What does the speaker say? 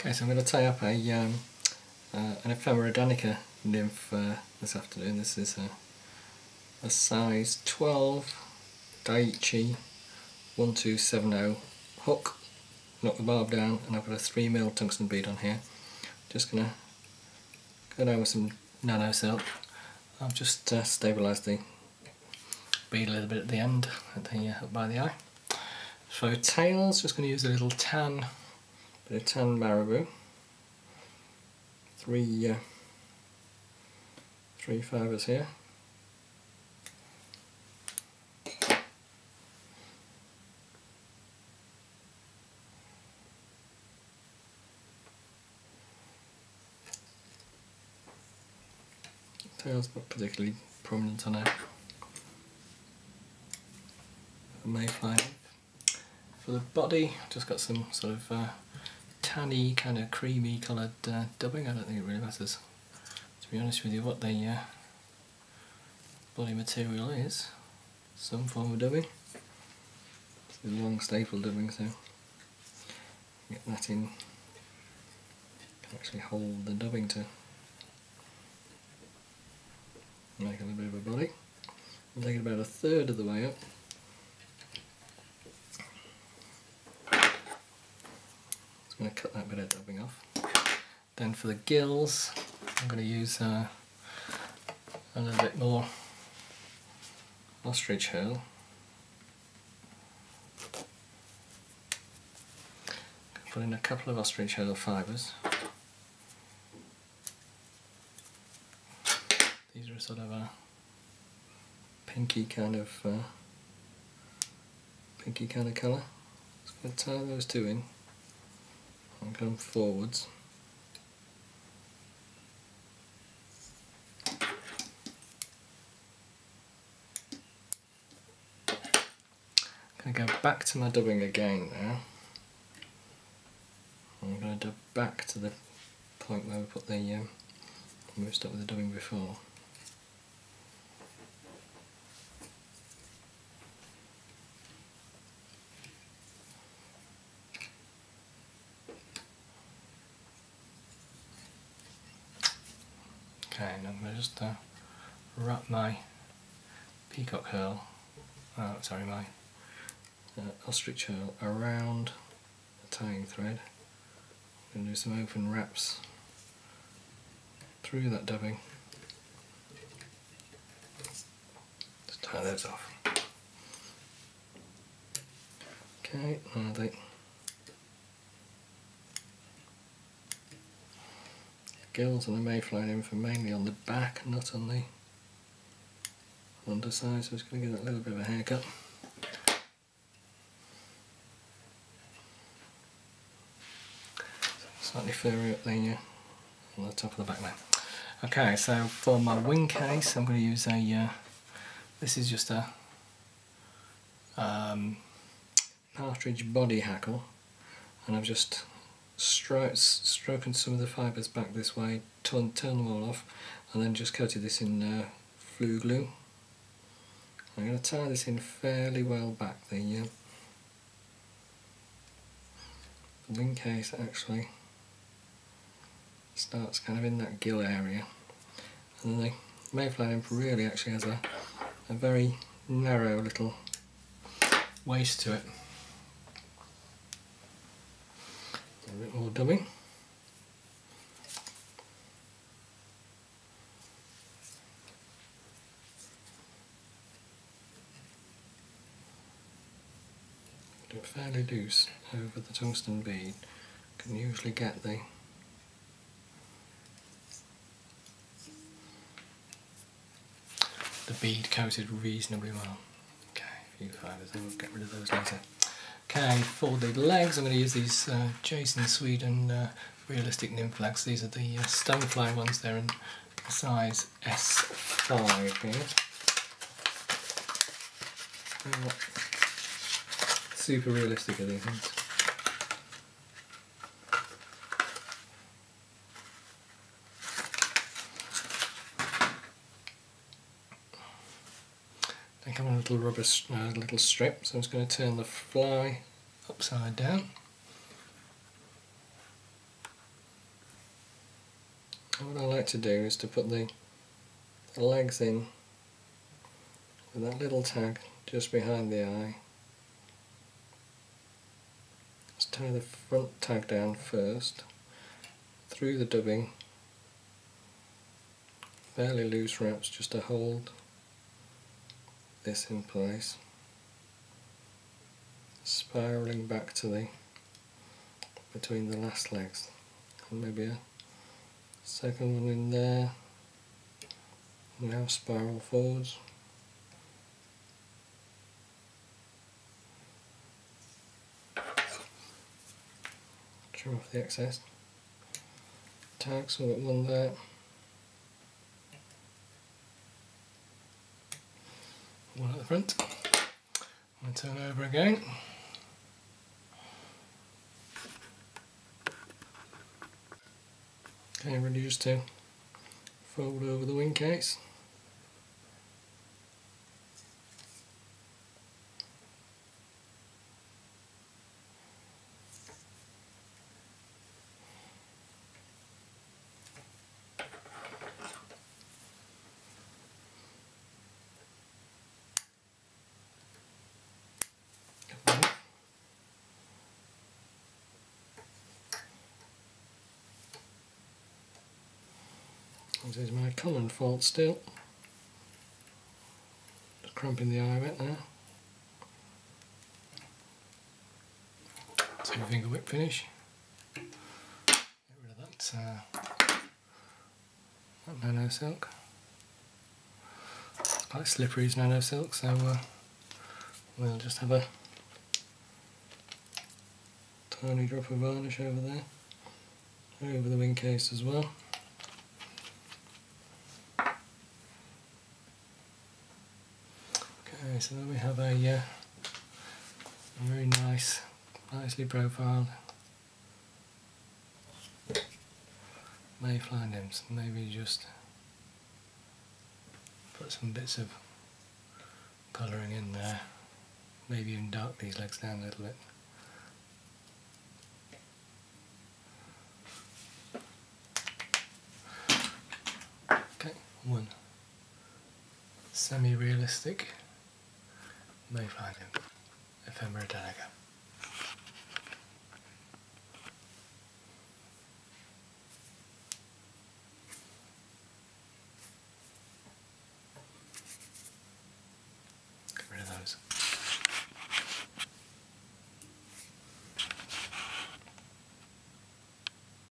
Okay, so I'm going to tie up an Ephemera Danica nymph this afternoon. This is a size 12 Daiichi 1270 hook. Knock the barb down, and I've got a 3mm tungsten bead on here. Just going to go down with some nano silk. I've just stabilised the bead a little bit at the end, up by the eye. For tails, just going to use a little bit of tan marabou. Three fibres here. Tails not particularly prominent on a mayfly. For the body, just got some sort of tanny, kind of creamy coloured dubbing. I don't think it really matters, to be honest with you, what the body material is. Some form of dubbing. It's a long staple dubbing, so get that in. Can actually hold the dubbing to make a little bit of a body. I'll take it about a third of the way up. Just going to cut that bit of dubbing off. Then for the gills, I'm going to use a little bit more ostrich herl. Put in a couple of ostrich herl fibres. These are sort of a pinky kind of colour. Just going to tie those two in and come forwards. I'm going to go back to my dubbing again now. I'm going to dub back to the point where we put the we were stuck with the dubbing before. Okay, and I'm going to just wrap my peacock herl, my ostrich herl around the tying thread. I'm going to do some open wraps through that dubbing. Just tie those off. Okay, now the gills and the mayfly nymph are mainly on the back, not on the underside, so I'm just going to give that a little bit of a haircut. Slightly furry up there on the top of the back there. Okay, so for my wing case, I'm going to use this is just a partridge body hackle, and I've just stroken some of the fibres back this way, turn them all off, and then just coated this in flue glue. I'm going to tie this in fairly well back. The wing case actually starts kind of in that gill area, and the mayfly nymph really actually has a very narrow little waist to it. A bit more dubbing. Do it fairly loose over the tungsten bead. Can usually get the bead coated reasonably well. Okay, a few fibres, then we'll get rid of those later. Okay, for the legs, I'm going to use these Jason Sweden realistic nymph legs. These are the stonefly ones. They're in size S5 here. Super realistic are these ones. They come on a little rubber little strip, so I'm just going to turn the fly upside down. And what I like to do is to put the legs in with that little tag just behind the eye. Let's tie the front tag down first, through the dubbing, fairly loose wraps just to hold this in place, spiralling back to the between the last legs, and maybe a second one in there. Now spiral forwards. Trim off the excess tags, so we've got one there. One at the front. I'm going to turn over again. Okay, ready just to fold over the wing case. This is my common fault still. Just cramping the eye a bit there. 2-finger whip finish. Get rid of that nano silk. It's quite slippery as nano silk, so we'll just have a tiny drop of varnish over there, over the wing case as well. Okay, so then we have a very nicely profiled Mayfly nymphs. Maybe just put some bits of colouring in there, maybe even dark these legs down a little bit. Okay, one semi-realistic Mayfly nymph, Ephemera Danica.